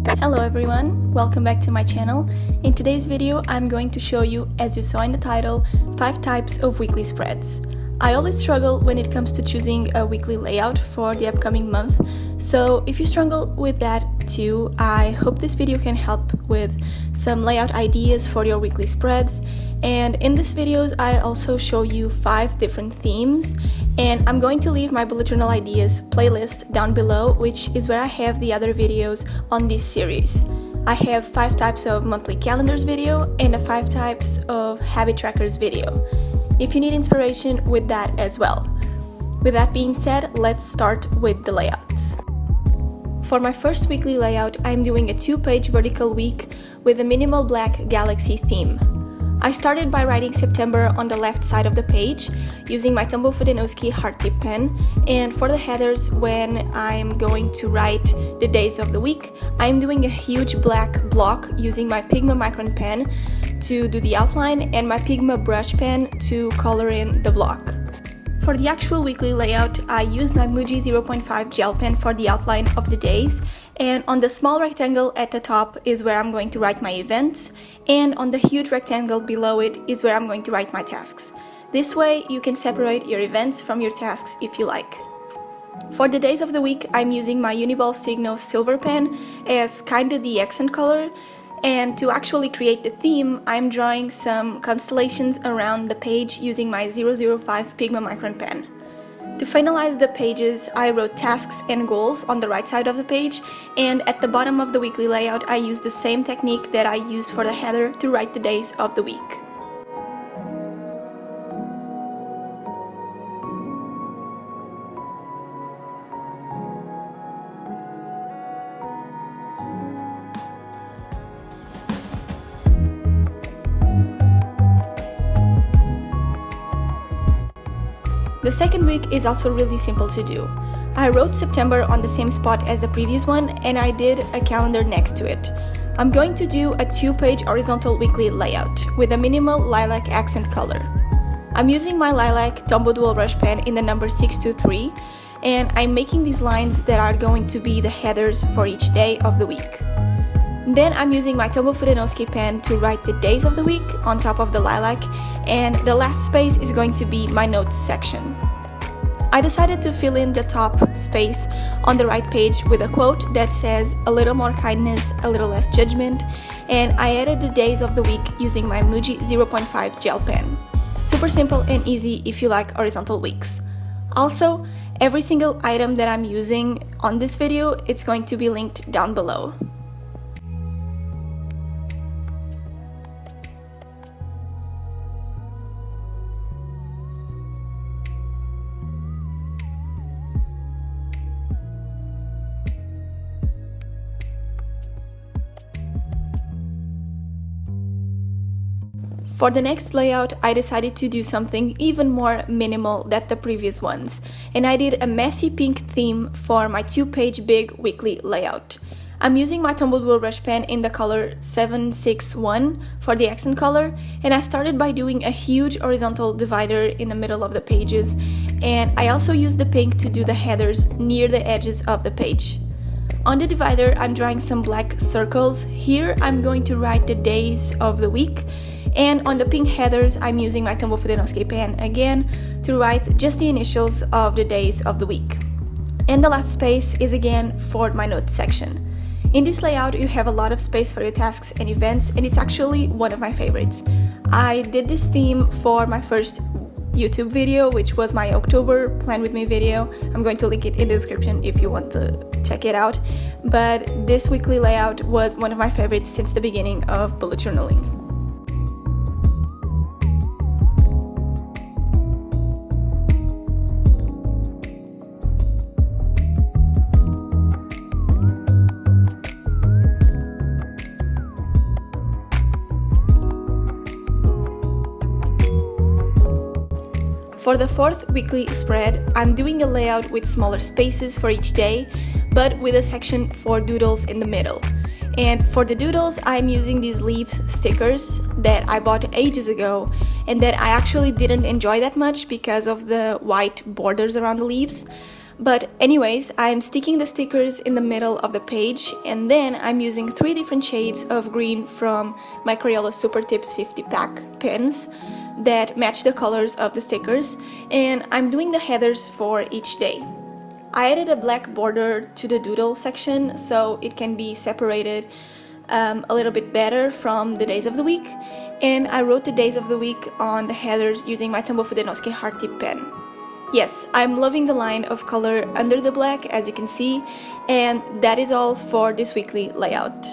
Hello everyone, welcome back to my channel. In today's video I'm going to show you, as you saw in the title, 5 types of weekly spreads. I always struggle when it comes to choosing a weekly layout for the upcoming month, so if you struggle with that too, I hope this video can help with some layout ideas for your weekly spreads. And in this videos I also show you 5 different themes, and I'm going to leave my bullet journal ideas playlist down below, which is where I have the other videos on this series. I have 5 types of monthly calendars video and a 5 types of habit trackers video, if you need inspiration with that as well. With that being said, let's start with the layouts. For my first weekly layout, I'm doing a 2-page vertical week with a minimal black galaxy theme. I started by writing September on the left side of the page using my Tombow Fudenosuke heart tip pen, and for the headers, when I'm going to write the days of the week, I'm doing a huge black block using my Pigma Micron Pen to do the outline and my Pigma Brush Pen to color in the block. For the actual weekly layout, I used my Muji 0.5 gel pen for the outline of the days, and on the small rectangle at the top is where I'm going to write my events, and on the huge rectangle below it is where I'm going to write my tasks. This way you can separate your events from your tasks if you like. For the days of the week, I'm using my Uniball Signo silver pen as kinda the accent color, and to actually create the theme, I'm drawing some constellations around the page using my 005 Pigma Micron Pen. To finalize the pages, I wrote tasks and goals on the right side of the page, and at the bottom of the weekly layout I used the same technique that I used for the header to write the days of the week. The second week is also really simple to do. I wrote September on the same spot as the previous one, and I did a calendar next to it. I'm going to do a 2-page horizontal weekly layout with a minimal lilac accent color. I'm using my Lilac Tombow dual brush pen in the number 623, and I'm making these lines that are going to be the headers for each day of the week. Then I'm using my Tombow Fudenosuke pen to write the days of the week on top of the lilac, and the last space is going to be my notes section. I decided to fill in the top space on the right page with a quote that says "a little more kindness, a little less judgment," and I added the days of the week using my Muji 0.5 gel pen. Super simple and easy if you like horizontal weeks. Also, every single item that I'm using on this video, it's going to be linked down below. For the next layout, I decided to do something even more minimal than the previous ones, and I did a messy pink theme for my 2-page big weekly layout. I'm using my Tombow dual brush pen in the color 761 for the accent color, and I started by doing a huge horizontal divider in the middle of the pages, and I also used the pink to do the headers near the edges of the page. On the divider, I'm drawing some black circles. Here I'm going to write the days of the week, and on the pink headers I'm using my Tombow Fudenosuke pen again to write just the initials of the days of the week. And the last space is again for my notes section. In this layout you have a lot of space for your tasks and events, and it's actually one of my favorites. I did this theme for my first YouTube video, which was my October Plan With Me video. I'm going to link it in the description if you want to check it out. But this weekly layout was one of my favorites since the beginning of bullet journaling. For the 4th weekly spread, I'm doing a layout with smaller spaces for each day, but with a section for doodles in the middle. And for the doodles, I'm using these leaves stickers that I bought ages ago and that I actually didn't enjoy that much because of the white borders around the leaves. But anyways, I'm sticking the stickers in the middle of the page, and then I'm using 3 different shades of green from my Crayola Supertips 50-pack pens that match the colors of the stickers, and I'm doing the headers for each day. I added a black border to the doodle section so it can be separated a little bit better from the days of the week, and I wrote the days of the week on the headers using my Tombow Fudenosuke heart tip pen. Yes, I'm loving the line of color under the black, as you can see, and that is all for this weekly layout.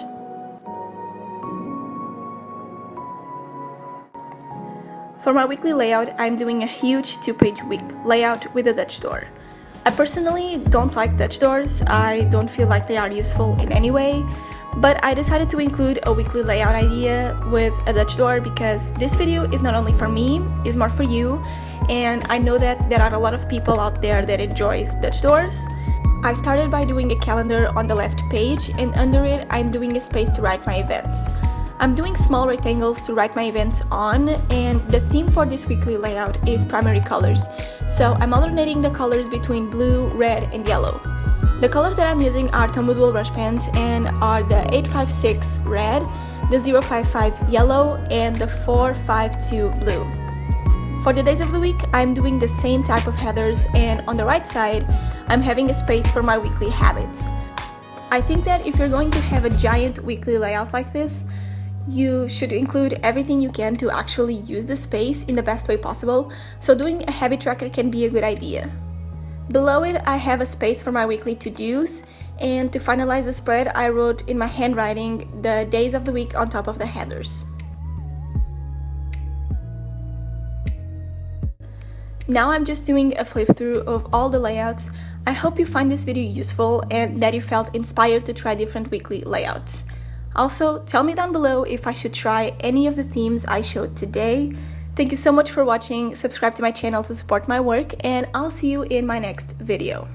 For my weekly layout, I'm doing a huge 2-page week layout with a Dutch door. I personally don't like Dutch doors. I don't feel like they are useful in any way, but I decided to include a weekly layout idea with a Dutch door because this video is not only for me, it's more for you, and I know that there are a lot of people out there that enjoys Dutch doors. I started by doing a calendar on the left page, and under it I'm doing a space to write my events. I'm doing small rectangles to write my events on, and the theme for this weekly layout is primary colors, so I'm alternating the colors between blue, red, and yellow. The colors that I'm using are Tombow brush pens and are the 856 red, the 055 yellow, and the 452 blue. For the days of the week, I'm doing the same type of headers, and on the right side, I'm having a space for my weekly habits. I think that if you're going to have a giant weekly layout like this, you should include everything you can to actually use the space in the best way possible, so doing a habit tracker can be a good idea. Below it, I have a space for my weekly to-dos, and to finalize the spread, I wrote in my handwriting the days of the week on top of the headers. Now I'm just doing a flip through of all the layouts. I hope you find this video useful and that you felt inspired to try different weekly layouts. Also, tell me down below if I should try any of the themes I showed today. Thank you so much for watching, subscribe to my channel to support my work, and I'll see you in my next video.